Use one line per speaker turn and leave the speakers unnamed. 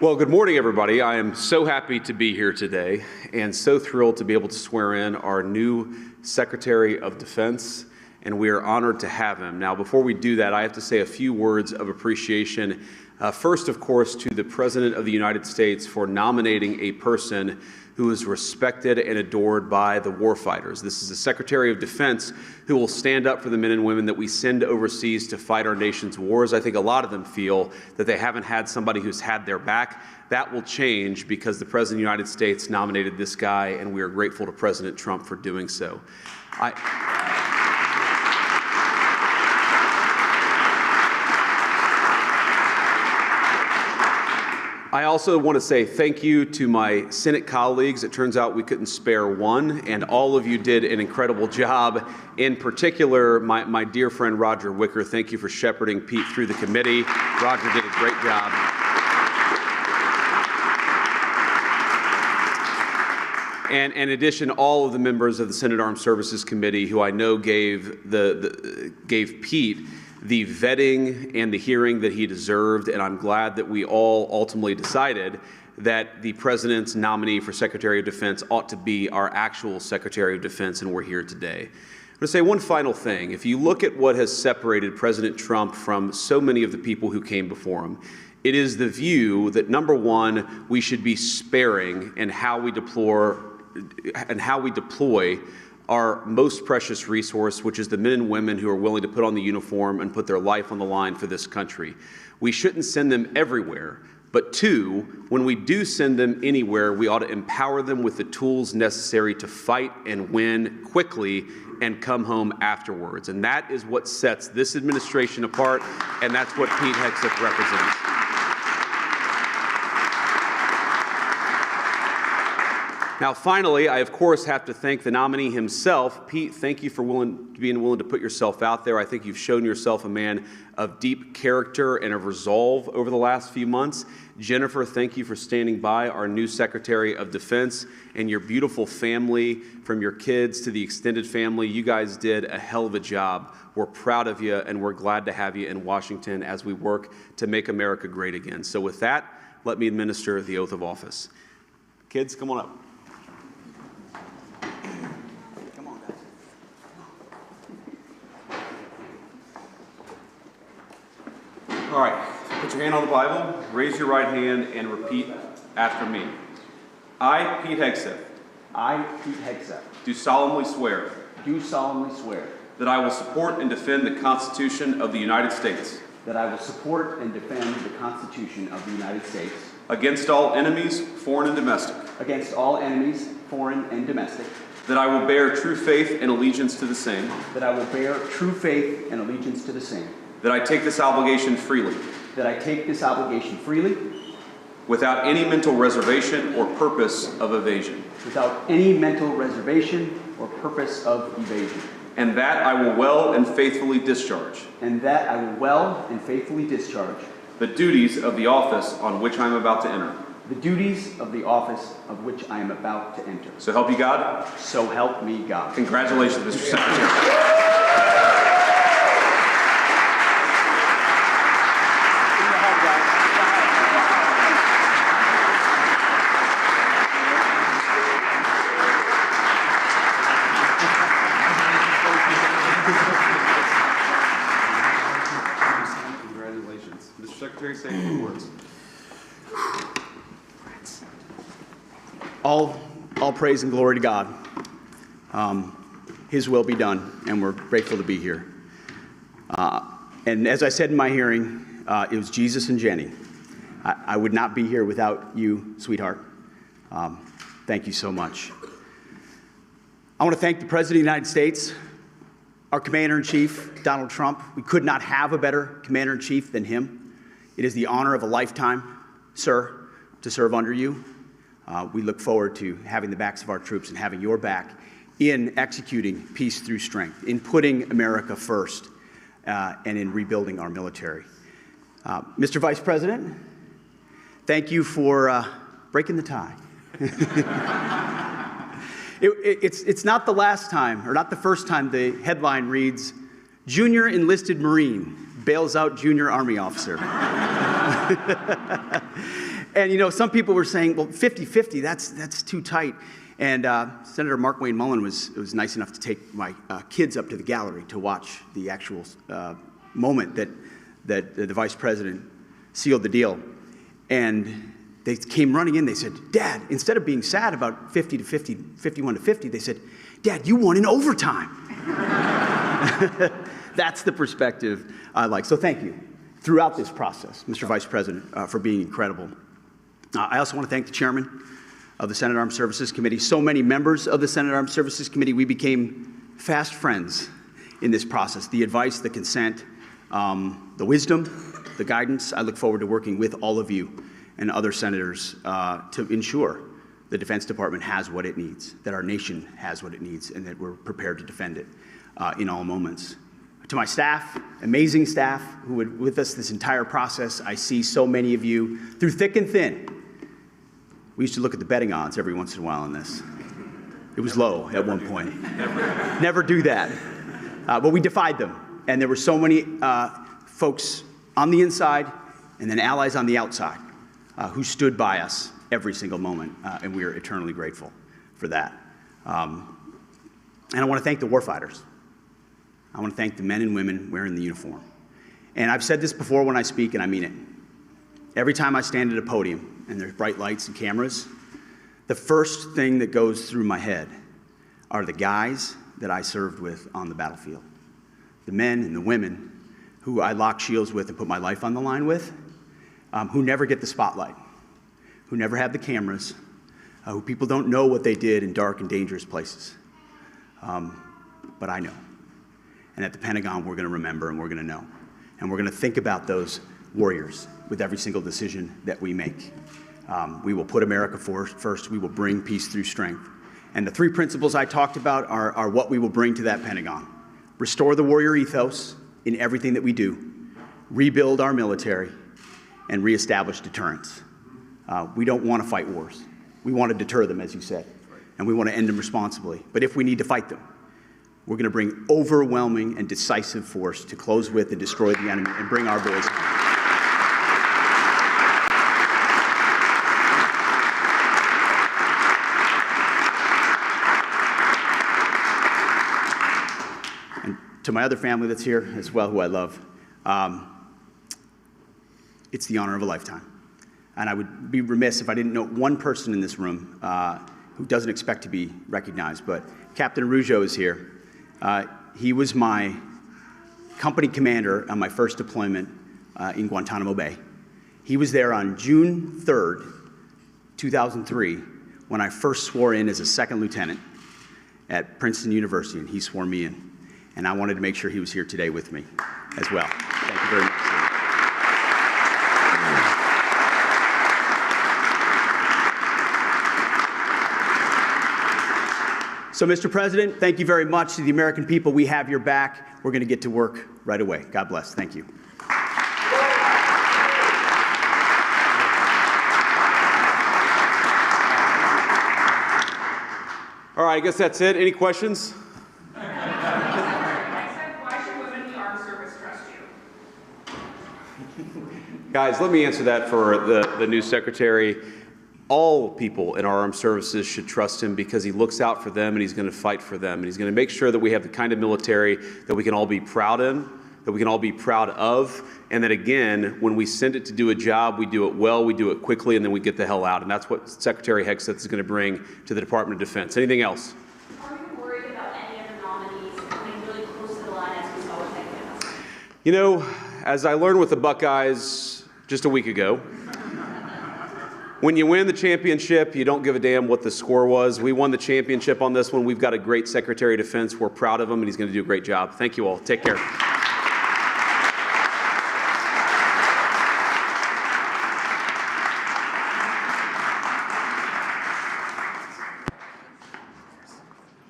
Well, good morning, everybody. I am so happy to be here today and so thrilled to be able to swear in our new Secretary of Defense, and we are honored to have him. Now, before we do that, I have to say a few words of appreciation. First, of course, to the President of the United States for nominating a person who is respected and adored by the warfighters. This is the Secretary of Defense who will stand up for the men and women that we send overseas to fight our nation's wars. I think a lot of them feel that they haven't had somebody who's had their back. That will change because the President of the United States nominated this guy, and we are grateful to President Trump for doing so. I also want to say thank you to my Senate colleagues. It turns out we couldn't spare one, and all of you did an incredible job. In particular, my dear friend Roger Wicker, thank you for shepherding Pete through the committee. Roger did a great job. And in addition, all of the members of the Senate Armed Services Committee, who I know gave Pete the vetting and the hearing that he deserved, and I'm glad that we all ultimately decided that the President's nominee for Secretary of Defense ought to be our actual Secretary of Defense, and we're here today. I'm going to say one final thing. If you look at what has separated President Trump from so many of the people who came before him, it is the view that, number one, we should be sparing in how we deploy our most precious resource, which is the men and women who are willing to put on the uniform and put their life on the line for this country. We shouldn't send them everywhere, but two, when we do send them anywhere, we ought to empower them with the tools necessary to fight and win quickly and come home afterwards. And that is what sets this administration apart, and that's what Pete Hegseth represents. Now, finally, I, of course, have to thank the nominee himself. Pete, thank you for being willing to put yourself out there. I think you've shown yourself a man of deep character and of resolve over the last few months. Jennifer, thank you for standing by, our new Secretary of Defense, and your beautiful family, from your kids to the extended family. You guys did a hell of a job. We're proud of you, and we're glad to have you in Washington as we work to make America great again. So with that, let me administer the oath of office. Kids, come on up. All right, put your hand on the Bible, raise your right hand, and repeat after me. I, Pete Hegseth.
I, Pete Hegseth.
Do solemnly swear.
Do solemnly swear.
That I will support and defend the Constitution of the United States.
That I will support and defend the Constitution of the United States.
Against all enemies, foreign and domestic.
Against all enemies, foreign and domestic.
That I will bear true faith and allegiance to the same.
That I will bear true faith and allegiance to the same.
That I take this obligation freely.
That I take this obligation freely.
Without any mental reservation or purpose of evasion.
Without any mental reservation or purpose of evasion.
And that I will well and faithfully discharge.
And that I will well and faithfully discharge.
The duties of the office on which I am about to enter.
The duties of the office of which I am about to enter.
So help you God?
So help me God.
Congratulations, Mr. Secretary. Congratulations. Mr. Secretary, say a few words.
All praise and glory to God. His will be done, and we're grateful to be here. And as I said in my hearing, it was Jesus and Jenny. I would not be here without you, sweetheart. Thank you so much. I want to thank the President of the United States, our Commander-in-Chief, Donald Trump. We could not have a better Commander-in-Chief than him. It is the honor of a lifetime, sir, to serve under you. We look forward to having the backs of our troops and having your back in executing peace through strength, in putting America first, and in rebuilding our military. Mr. Vice President, thank you for breaking the tie. It's not the last time, or not the first time the headline reads, Junior Enlisted Marine bails out Junior Army Officer. And, you know, some people were saying, well, 50-50, that's too tight. And Senator Mark Wayne Mullen was nice enough to take my kids up to the gallery to watch the actual moment that the vice president sealed the deal. And they came running in. They said, Dad, instead of being sad about 50-50, 51-50, they said, Dad, you won in overtime. That's the perspective I like. So thank you throughout this process, Mr. Vice President, for being incredible. I also want to thank the chairman of the Senate Armed Services Committee. So many members of the Senate Armed Services Committee, we became fast friends in this process. The advice, the consent, the wisdom, the guidance. I look forward to working with all of you and other senators to ensure the Defense Department has what it needs, that our nation has what it needs, and that we're prepared to defend it in all moments. To my staff, amazing staff who were with us this entire process, I see so many of you through thick and thin. We used to look at the betting odds every once in a while on this. It was low at one point. Never do that. But we defied them. And there were so many folks on the inside and then allies on the outside who stood by us every single moment. And we are eternally grateful for that. And I want to thank the warfighters. I want to thank the men and women wearing the uniform. And I've said this before when I speak, and I mean it. Every time I stand at a podium and there's bright lights and cameras, the first thing that goes through my head are the guys that I served with on the battlefield. The men and the women who I lock shields with and put my life on the line with, who never get the spotlight, who never have the cameras, who people don't know what they did in dark and dangerous places. But I know. And at the Pentagon, we're going to remember and we're going to know. And we're going to think about those warriors with every single decision that we make. We will put America first. We will bring peace through strength. And the three principles I talked about are what we will bring to that Pentagon. Restore the warrior ethos in everything that we do. Rebuild our military. And reestablish deterrence. We don't want to fight wars. We want to deter them, as you said. And we want to end them responsibly. But if we need to fight them, we're going to bring overwhelming and decisive force to close with and destroy the enemy and bring our boys home. And to my other family that's here as well, who I love, it's the honor of a lifetime. And I would be remiss if I didn't note one person in this room who doesn't expect to be recognized, but Captain Araujo is here. He was my company commander on my first deployment in Guantanamo Bay. He was there on June 3rd, 2003, when I first swore in as a second lieutenant at Princeton University, and he swore me in. And I wanted to make sure he was here today with me as well. Thank you very much. So, Mr. President, thank you very much to the American people. We have your back. We're going to get to work right away. God bless. Thank you.
All right, I guess that's it. Any questions?
Why should women in the armed service trust you?
Guys, let me answer that for the new secretary. All people in our armed services should trust him because he looks out for them and he's going to fight for them. And he's going to make sure that we have the kind of military that we can all be proud in, that we can all be proud of, and that, again, when we send it to do a job, we do it well, we do it quickly, and then we get the hell out. And that's what Secretary Hegseth is going to bring to the Department of Defense. Anything else?
Are you worried about any other nominees coming really close to the line as we saw with Hegseth?
You know, as I learned with the Buckeyes just a week ago, when you win the championship, you don't give a damn what the score was. We won the championship on this one. We've got a great Secretary of Defense. We're proud of him, and he's going to do a great job. Thank you all. Take care.